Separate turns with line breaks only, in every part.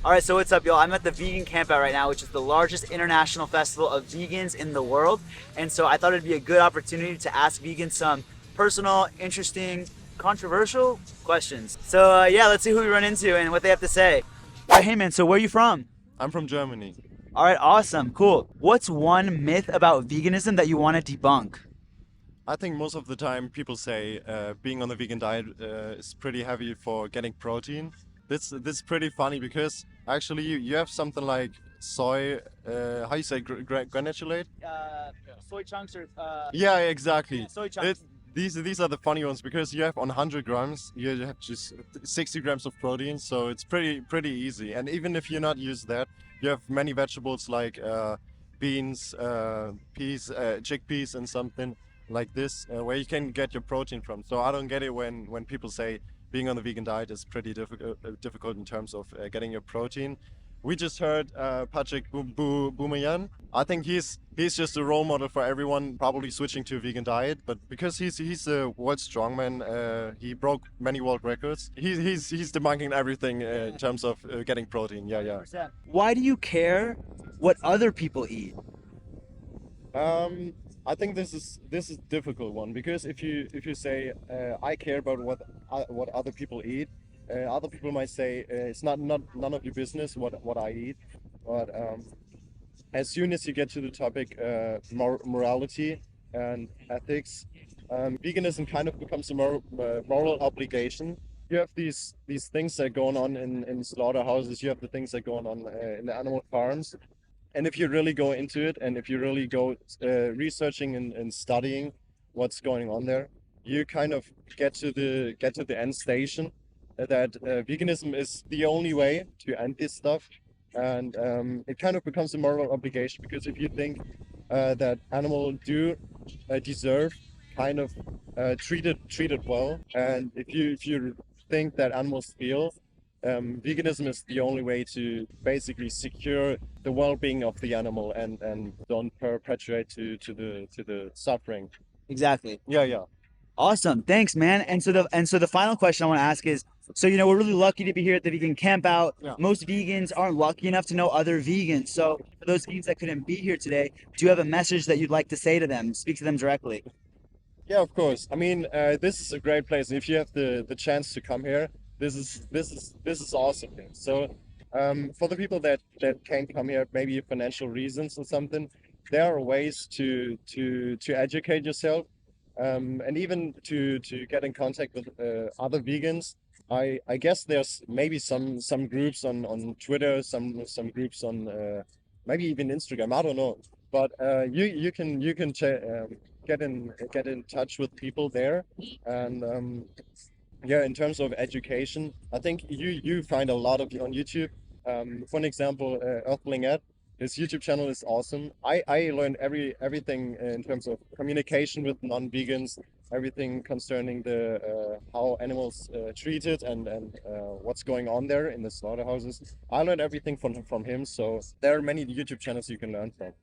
All right, so what's up, y'all? I'm at the Vegan Campout right now, which is the largest international festival of vegans in the world. And so I thought it'd be a good opportunity to ask vegans some personal, interesting, controversial questions. So yeah, let's see who we run into and what they have to say. All right, hey man, so where are you from?
I'm from Germany.
All right, awesome, cool. What's one myth about veganism that you want to debunk?
I think most of the time people say being on the vegan diet is pretty heavy for getting protein. This is pretty funny because actually you have something like soy, how you say granulate?
Soy chunks or
Yeah, exactly.
soy
It,
chunks.
these are the funny ones because you have on 100 grams you have just 60 grams of protein, so it's pretty easy. And even if you're not use that, you have many vegetables like beans, peas, chickpeas, and something like this where you can get your protein from. So I don't get it when people say being on the vegan diet is pretty difficult in terms of getting your protein. We just heard Patrick Boumayan. I think he's just a role model for everyone probably switching to a vegan diet. But because he's a world strongman, he broke many world records. He's debunking everything in terms of getting protein. Yeah, yeah.
Why do you care what other people eat?
I think this is difficult one because if you say I care about what other people eat, other people might say it's not none of your business what I eat. But as soon as you get to the topic morality and ethics, veganism kind of becomes a moral obligation. You have these things that are going on in slaughterhouses. You have the things that are going on in the animal farms. And if you really go into it, and if you really go researching and studying what's going on there, you kind of get to the end station that veganism is the only way to end this stuff, and it kind of becomes a moral obligation because if you think that animals do deserve kind of treated well, and if you think that animals feel veganism is the only way to basically secure the well-being of the animal and don't perpetuate to the suffering.
Exactly.
Yeah, yeah.
Awesome. Thanks, man. And so the final question I want to ask is, so we're really lucky to be here at the Vegan Campout.
Yeah.
Most vegans aren't lucky enough to know other vegans. So for those vegans that couldn't be here today, do you have a message that you'd like to say to them? Speak to them directly.
Yeah, of course. I mean, this is a great place. If you have the chance to come here, this is awesome. So, for the people that can't come here, maybe financial reasons or something, there are ways to educate yourself, and even to get in contact with other vegans. I guess there's maybe some groups on Twitter, some groups on maybe even Instagram. I don't know, but you can get in touch with people there, and yeah, in terms of education, I think you find a lot of it on YouTube. For an example, Earthling Ed, his YouTube channel is awesome. I learned everything in terms of communication with non-vegans, everything concerning the how animals treated and what's going on there in the slaughterhouses. I learned everything from him. So there are many YouTube channels you can learn from.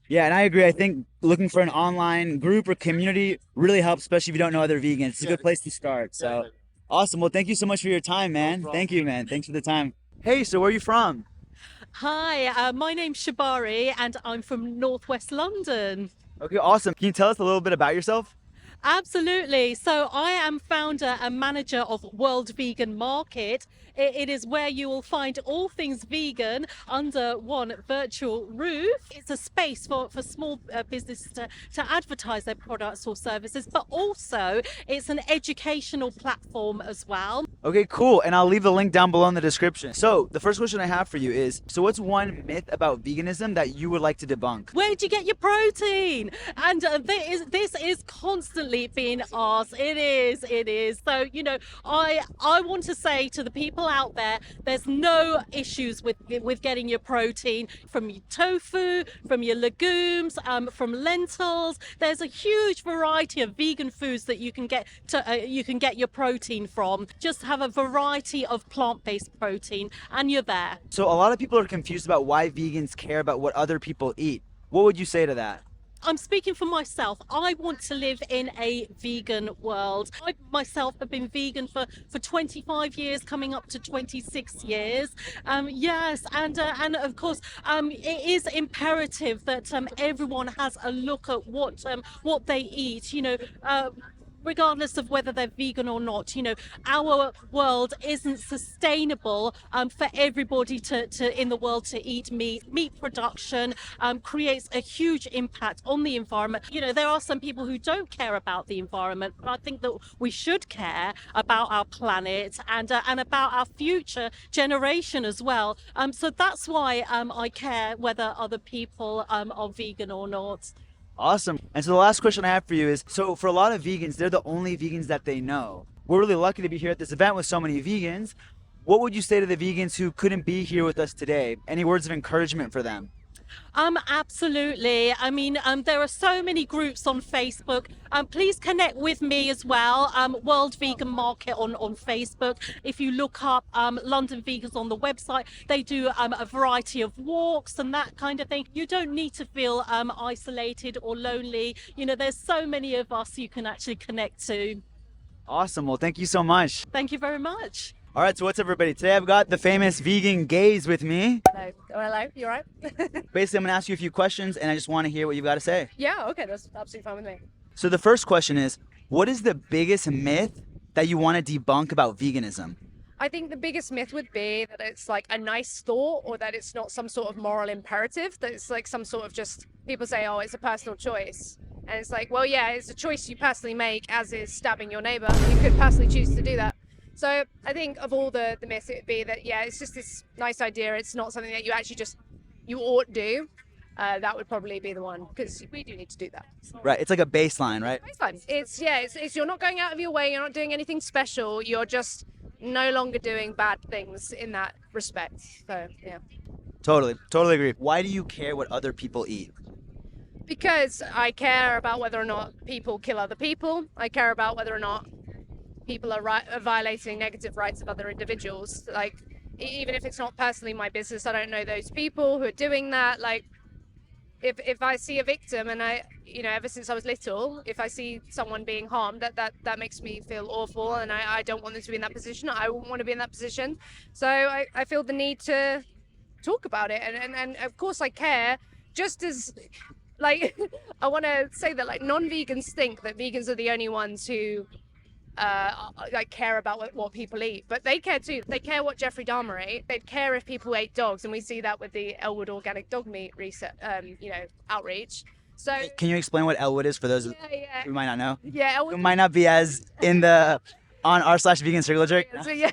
Yeah, and I agree. I think looking for an online group or community really helps, especially if you don't know other vegans. It's a good place to start. So awesome. Well, thank you so much for your time, man. Thank you, man. Thanks for the time. Hey, so where are you from?
Hi, my name's Shabari and I'm from Northwest London.
Okay, awesome. Can you tell us a little bit about yourself?
Absolutely. So I am founder and manager of World Vegan Market. It is where you will find all things vegan under one virtual roof. It's a space for small businesses to advertise their products or services, but also it's an educational platform as well.
Okay, cool. And I'll leave the link down below in the description. So the first question I have for you is, so what's one myth about veganism that you would like to debunk?
Where do you get your protein? And this is constantly being asked. It is. So, I want to say to the people out there, there's no issues with getting your protein from your tofu, from your legumes, from lentils. There's a huge variety of vegan foods that you can get your protein from. Just have a variety of plant-based protein and you're there.
So a lot of people are confused about why vegans care about what other people eat. What would you say to that?
I'm speaking for myself. I want to live in a vegan world. I myself have been vegan for 25 years, coming up to 26 years. Yes, and of course, it is imperative that everyone has a look at what they eat. Regardless of whether they're vegan or not, our world isn't sustainable for everybody to in the world to eat meat. Meat production creates a huge impact on the environment. There are some people who don't care about the environment, but I think that we should care about our planet and about our future generation as well. So that's why I care whether other people are vegan or not.
Awesome. And so the last question I have for you is, so for a lot of vegans, they're the only vegans that they know. We're really lucky to be here at this event with so many vegans. What would you say to the vegans who couldn't be here with us today? Any words of encouragement for them?
Absolutely. I mean, there are so many groups on Facebook. Please connect with me as well. World Vegan Market on Facebook. If you look up London Vegans on the website, they do a variety of walks and that kind of thing. You don't need to feel isolated or lonely. There's so many of us you can actually connect to.
Awesome. Well, thank you so much.
Thank you very much.
All right, so what's up, everybody? Today I've got the famous vegan gays with me.
Hello. Oh, hello. You all right?
Basically, I'm going to ask you a few questions, and I just want to hear what you've got to say.
Yeah, okay. That's absolutely fine with me.
So the first question is, what is the biggest myth that you want to debunk about veganism?
I think the biggest myth would be that it's like a nice thought or that it's not some sort of moral imperative, that it's like some sort of just, people say, oh, it's a personal choice. And it's like, well, yeah, it's a choice you personally make, as is stabbing your neighbor. You could personally choose to do that. So I think of all the myths, it would be that, yeah, it's just this nice idea. It's not something that you actually you ought do. That would probably be the one, because we do need to do that.
Right, it's like a baseline, right?
Baseline. It's you're not going out of your way. You're not doing anything special. You're just no longer doing bad things in that respect. So, yeah.
Totally agree. Why do you care what other people eat?
Because I care about whether or not people kill other people. I care about whether or not people are violating negative rights of other individuals. Like, even if it's not personally my business, I don't know those people who are doing that. Like, if I see a victim, and ever since I was little, if I see someone being harmed, that makes me feel awful, and I don't want them to be in that position. I wouldn't want to be in that position. So I feel the need to talk about it, and of course I care, just as, like, I want to say that, like, non-vegans think that vegans are the only ones who like care about what people eat, but they care too. They care what Jeffrey Dahmer ate. They'd care if people ate dogs, and we see that with the Elwood organic dog meat outreach. So
Can you explain what Elwood is for those
yeah.
who might not know?
Yeah, Elwood.
Who might not be as in the on r/vegan circle jerk?
So, yeah.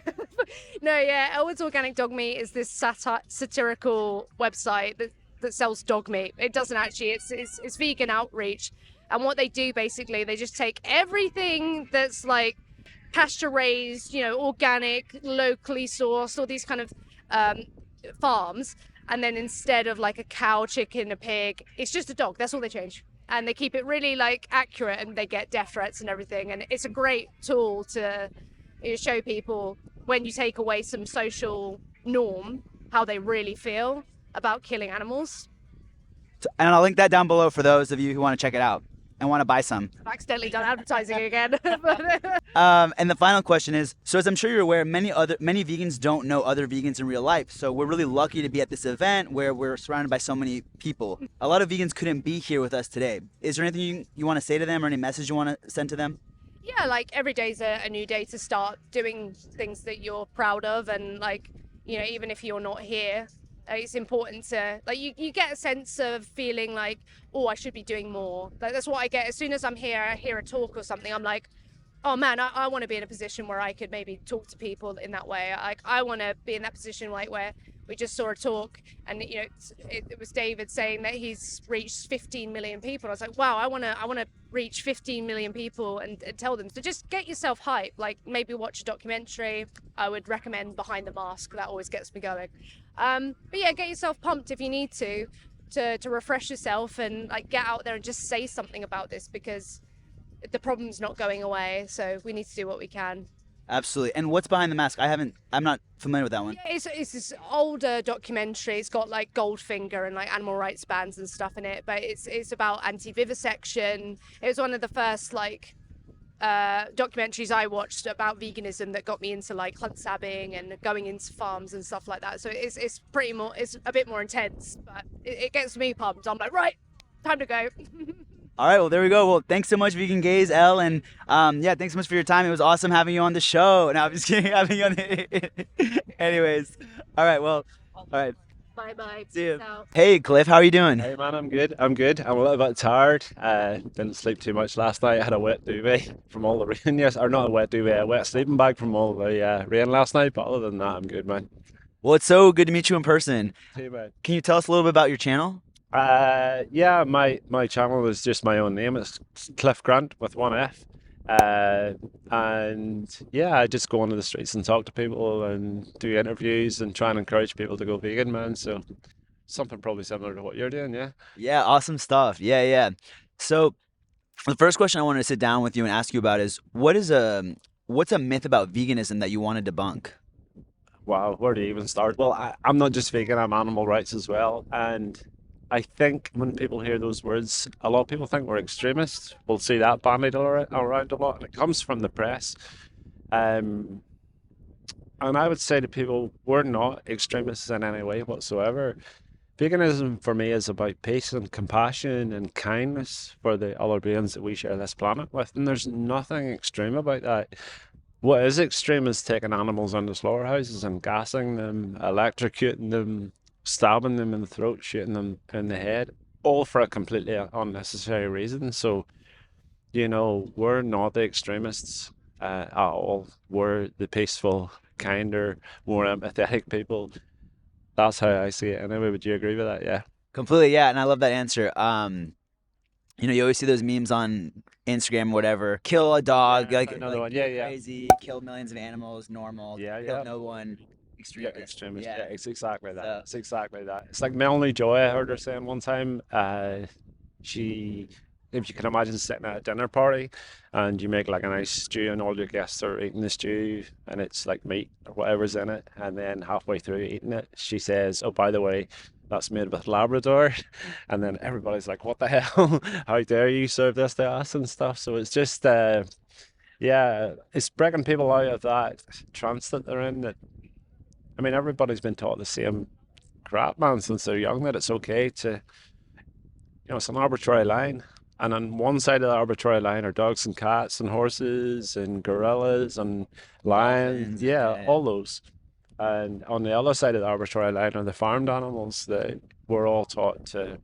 Elwood's Organic Dog Meat is this satirical website that sells dog meat. It doesn't actually. It's vegan outreach. And what they do, basically, they just take everything that's like pasture raised, organic, locally sourced, all these kind of farms. And then instead of like a cow, chicken, a pig, it's just a dog. That's all they change. And they keep it really like accurate, and they get death threats and everything. And it's a great tool to show people, when you take away some social norm, how they really feel about killing animals.
And I'll link that down below for those of you who want to check it out and want to buy some.
I've accidentally done advertising again.
And the final question is, so as I'm sure you're aware, many vegans don't know other vegans in real life. So we're really lucky to be at this event where we're surrounded by so many people. A lot of vegans couldn't be here with us today. Is there anything you want to say to them, or any message you want to send to them?
Yeah, like every day's a new day to start doing things that you're proud of, and like, even if you're not here, it's important to, like, you get a sense of feeling like, oh, I should be doing more. Like, that's what I get as soon as I'm here. I hear a talk or something, I'm like, oh man, I want to be in a position where I could maybe talk to people in that way. I want to be in that position, like, where we just saw a talk, and it was David saying that he's reached 15 million people. I was like, wow, I want to reach 15 million people and tell them. So just get yourself hyped. Like, maybe watch a documentary. I would recommend Behind the Mask. That always gets me going. But yeah, get yourself pumped if you need to refresh yourself, and like get out there and just say something about this, because the problem's not going away. So we need to do what we can.
Absolutely. And what's behind the mask? I'm not familiar with that one.
Yeah, it's this older documentary. It's got like Goldfinger and like animal rights bands and stuff in it, but it's about anti-vivisection. It was one of the first like documentaries I watched about veganism that got me into like hunt sabbing and going into farms and stuff like that. So it's a bit more intense, but it gets me pumped. I'm like, right, time to go.
All right, well, there we go. Well, thanks so much, Vegan Gays, Elle, and yeah, thanks so much for your time. It was awesome having you on the show. No, I'm just kidding, having you on the... Anyways, all right, well, all right.
Bye bye.
See you.
Peace out.
Hey, Cliff, how are you doing?
Hey man, I'm good. I'm good. I'm a little bit tired. Didn't sleep too much last night. I had a wet duvet from all the rain. Yes, or not a wet duvet, a wet sleeping bag from all the rain last night. But other than that, I'm good, man.
Well, it's so good to meet you in person.
Too bad.
Can you tell us a little bit about your channel?
Yeah, my channel is just my own name. It's Clif Grant with one F. And yeah, I just go onto the streets and talk to people and do interviews and try and encourage people to go vegan, man. So something probably similar to what you're doing, yeah.
Yeah, awesome stuff. Yeah, yeah. So the first question I wanted to sit down with you and ask you about is what's a myth about veganism that you want to debunk?
Wow, where do you even start? Well, I'm not just vegan, I'm animal rights as well. And I think when people hear those words, a lot of people think we're extremists. We'll see that bandied around a lot, and it comes from the press. And I would say to people, we're not extremists in any way whatsoever. Veganism for me is about peace and compassion and kindness for the other beings that we share this planet with. And there's nothing extreme about that. What is extreme is taking animals into slaughterhouses and gassing them, electrocuting them, stabbing them in the throat, shooting them in the head, all for a completely unnecessary reason. So, we're not the extremists at all. We're the peaceful, kinder, more empathetic people. That's how I see it. Anyway, would you agree with that? Yeah.
Completely, yeah, and I love that answer. You always see those memes on Instagram, whatever. Kill a dog,
Yeah,
like
another one.
you're
Yeah, yeah.
crazy. Kill millions of animals, normal.
Yeah,
Kill
yeah.
no one,
Yeah,
extremist.
extremist.
Yeah.
Yeah, it's exactly that.
So-
It's exactly that. It's like Melanie Joy, I heard her saying one time, if you can imagine sitting at a dinner party and you make like a nice stew and all your guests are eating the stew and it's like meat or whatever's in it, and then halfway through eating it, she says, "Oh, by the way, that's made with Labrador," and then everybody's like, "What the hell? How dare you serve this to us?" and stuff. So it's just, yeah, it's breaking people out of that trance that they're in. That I mean, everybody's been taught the same crap, man, since they're young, that it's okay to, it's an arbitrary line. And on one side of the arbitrary line are dogs and cats and horses and gorillas and lions.
Dolphins,
Yeah,
yeah.
all those. And on the other side of the arbitrary line are the farmed animals that we're all taught to,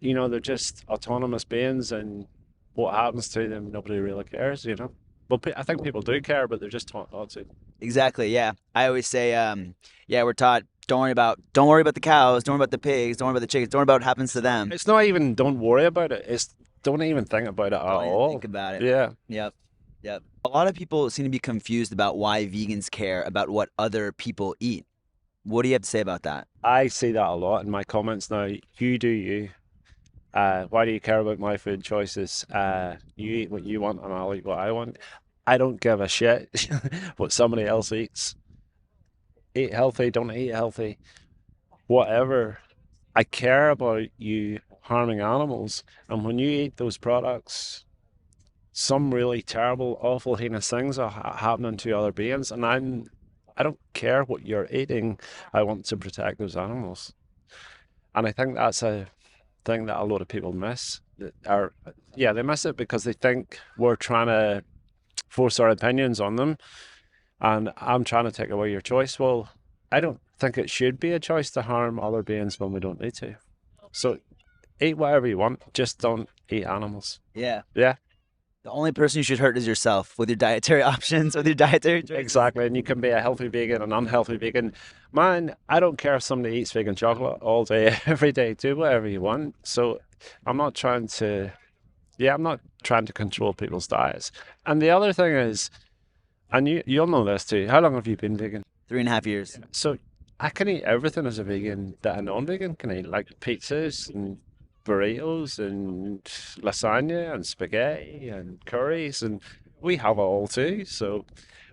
they're just autonomous beings, and what happens to them, nobody really cares, Well, I think people do care, but they're just taught not to.
Exactly, yeah. I always say, yeah, we're taught don't worry about the cows, don't worry about the pigs, don't worry about the chickens, don't worry about what happens to them.
It's not even don't worry about it. It's don't even think about it at
Don't even
all.
think about it.
Yeah.
Yep. Yep. A lot of people seem to be confused about why vegans care about what other people eat. What do you have to say about that?
I see that a lot in my comments now. You do you. Why do you care about my food choices? You eat what you want and I'll eat what I want. I don't give a shit what somebody else eats. Eat healthy, don't eat healthy, whatever. I care about you harming animals. And when you eat those products, some really terrible, awful, heinous things are happening to other beings. And I don't care what you're eating. I want to protect those animals. And I think that's a thing that a lot of people miss. They miss it because they think we're trying to force our opinions on them, and I'm trying to take away your choice. Well, I don't think it should be a choice to harm other beings when we don't need to. So eat whatever you want, just don't eat animals.
Yeah.
Yeah.
The only person you should hurt is yourself with your dietary options, with your dietary choices.
Exactly, and you can be a healthy vegan, an unhealthy vegan. Man, I don't care if somebody eats vegan chocolate all day, every day. Do whatever you want. So I'm not trying to control people's diets. And the other thing is, and you'll know this too, how long have you been vegan?
3.5 years.
So I can eat everything as a vegan that a non-vegan can eat, like pizzas and burritos and lasagna and spaghetti and curries, and we have it all too. So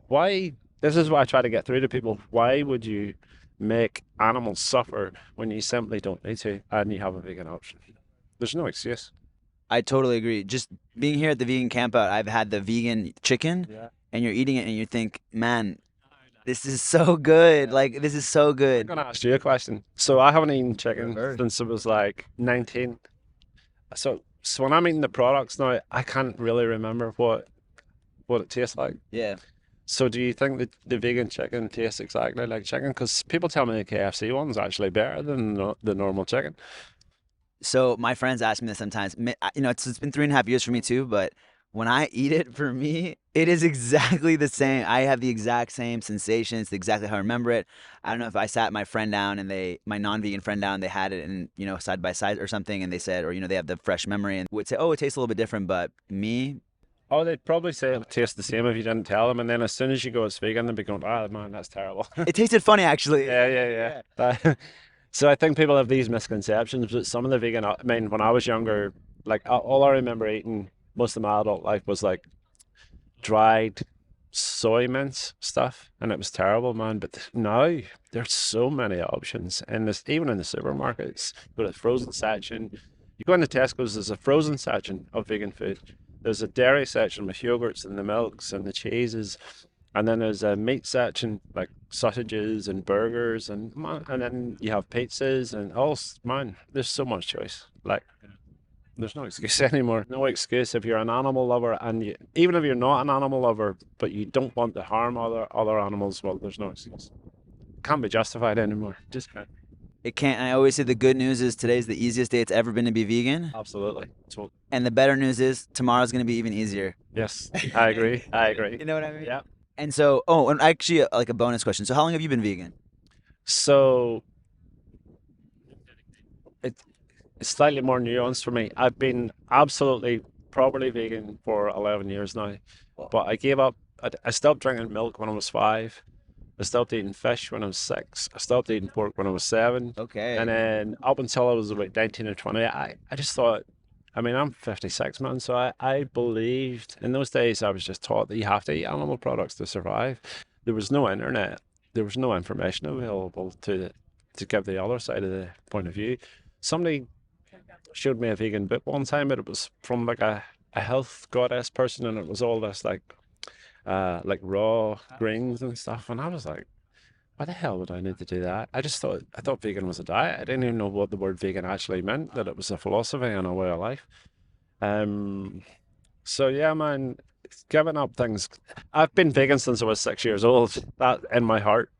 Why? This is what I try to get through to people. Why would you make animals suffer when you simply don't need to, and you have a vegan option? There's no excuse.
I totally agree. Just being here at the vegan campout, I've had the vegan chicken,
Yeah.
and you're eating it, and you think, man, this is so good. Like, this is so
I'm
good.
gonna ask you a question. So I haven't eaten chicken
Sure.
since I was like 19. So when I'm eating the products now, I can't really remember what it tastes like.
Yeah.
So do you think that the vegan chicken tastes exactly like chicken? Because people tell me the KFC one's actually better than the normal chicken.
So my friends ask me this sometimes. You know, it's been 3.5 years for me too, but when I eat it, for me, it is exactly the same. I have the exact same sensations, exactly how I remember it. I don't know if I sat my friend down and my non-vegan friend down, they had it and, you know, side by side or something, and they said, or, you know, they have the fresh memory and would say, oh, it tastes a little bit different, but me,
Oh, they'd probably say it would taste the same if you didn't tell them, and then as soon as you go it's vegan, they'd be going, "Ah, man, that's terrible."
it tasted funny actually.
Yeah. So I think people have these misconceptions, but some of the vegan, I mean, when I was younger, like all I remember eating most of my adult life was like dried soy mince stuff, and it was terrible, man. But now there's so many options, and this even in the supermarkets. You go to the frozen section. You go into Tesco's. There's a frozen section of vegan food. There's a dairy section with yogurts and the milks and the cheeses, and then there's a meat section like sausages and burgers, and man, and then you have pizzas and all. Man, there's so much choice. Like there's no excuse anymore. No excuse if you're an animal lover, and even if you're not an animal lover, but you don't want to harm other animals. Well, there's no excuse. Can't be justified anymore. Just can't.
It can't. And I always say the good news is today's the easiest day it's ever been to be vegan.
Absolutely. So,
And the better news is tomorrow's going to be even easier.
yes, I agree. I agree.
You know what I mean?
Yeah.
And so, oh, and actually, like a bonus question. So, how long have you been vegan?
So it's slightly more nuanced for me. I've been absolutely properly vegan for 11 years now, but I gave up. I stopped drinking milk when I was 5. I stopped eating fish when I was 6. I stopped eating pork when I was 7.
Okay.
And then up until I was about 19 or 20, I just thought, I mean, I'm 56, man. So I believed in those days, I was just taught that you have to eat animal products to survive. There was no internet. There was no information available to give the other side of the point of view. Somebody showed me a vegan book one time, but it was from like a health goddess person, and it was all this like raw greens and stuff. And I was like, why the hell would I need to do that? I thought vegan was a diet. I didn't even know what the word vegan actually meant, that it was a philosophy and a way of life. So yeah, man, giving up things. I've been vegan since I was 6 years old. That in my heart.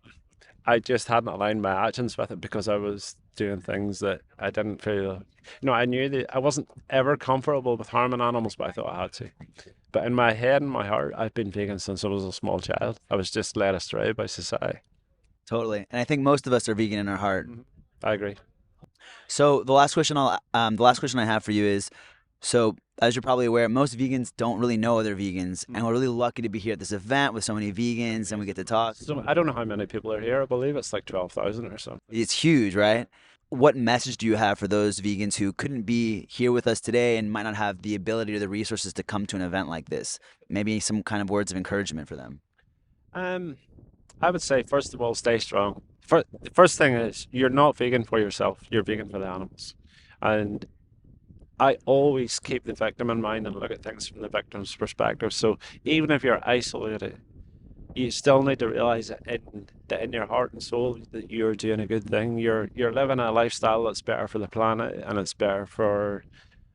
I just hadn't aligned my actions with it because I was doing things that I didn't feel. I knew that I wasn't ever comfortable with harming animals, but I thought I had to. But in my head and my heart, I've been vegan since I was a small child. I was just led astray by society.
Totally. And I think most of us are vegan in our heart.
I agree.
So the last question I have for you is, so as you're probably aware, most vegans don't really know other vegans, and we're really lucky to be here at this event with so many vegans, and we get to talk.
So I don't know how many people are here. I believe it's like 12,000 or so.
It's huge, right? What message do you have for those vegans who couldn't be here with us today and might not have the ability or the resources to come to an event like this? Maybe some kind of words of encouragement for them.
I would say, first of all, stay strong. The first thing is you're not vegan for yourself. You're vegan for the animals. And I always keep the victim in mind and look at things from the victim's perspective. So even if you're isolated, you still need to realize that in your heart and soul that you're doing a good thing. You're living a lifestyle that's better for the planet, and it's better for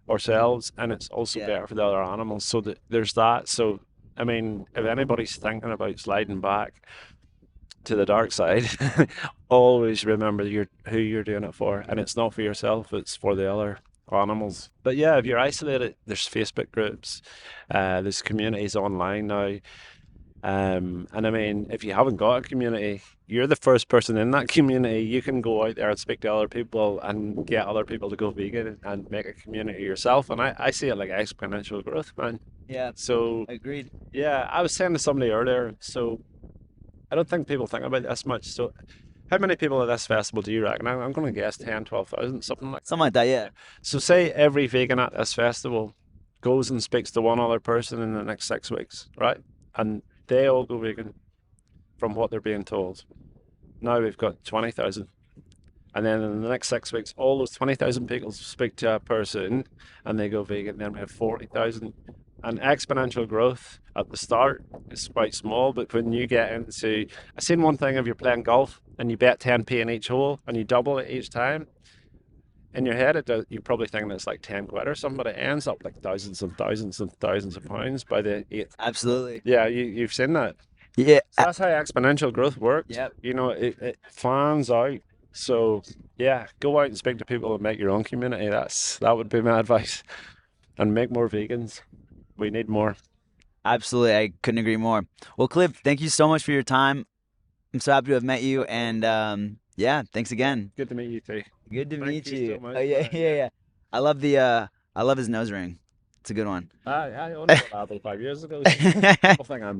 ourselves, and it's also better for the other animals. So there's that. So I mean, if anybody's thinking about sliding back to the dark side, always remember who you're doing it for, and it's not for yourself, it's for the other animals. But yeah, if you're isolated, there's Facebook groups, there's communities online now, and I mean, if you haven't got a community, you're the first person in that community. You can go out there and speak to other people and get other people to go vegan and make a community yourself, and I see it like exponential growth, man.
Yeah,
So
agreed.
yeah, I was saying to somebody earlier, so I don't think people think about this much. So how many people at this festival do you reckon? I'm going to guess 10, 12,000, something like that.
Something like that, yeah.
So say every vegan at this festival goes and speaks to one other person in the next 6 weeks, right? And they all go vegan from what they're being told. Now we've got 20,000. And then in the next 6 weeks, all those 20,000 people speak to a person and they go vegan. Then we have 40,000. And exponential growth at the start is quite small, but when you get into, I've seen one thing, if you're playing golf and you bet 10p in each hole and you double it each time, in your head, you probably think it's like 10 quid or something, but it ends up like thousands and thousands and thousands of pounds by the 8th.
Absolutely.
Yeah, you've seen that.
Yeah.
So that's how exponential growth works.
Yep.
You know, it fans out. So yeah, go out and speak to people and make your own community. That would be my advice. And make more vegans. We need more.
Absolutely. I couldn't agree more. Well, Clif, thank you so much for your time. I'm so happy to have met you. And yeah, thanks again.
Good to meet you too.
Good to
Thank
meet
you
you.
so much,
Oh yeah,
man.
yeah. I love his nose ring. It's a good one.
I only got that about 5 years ago. People think I'm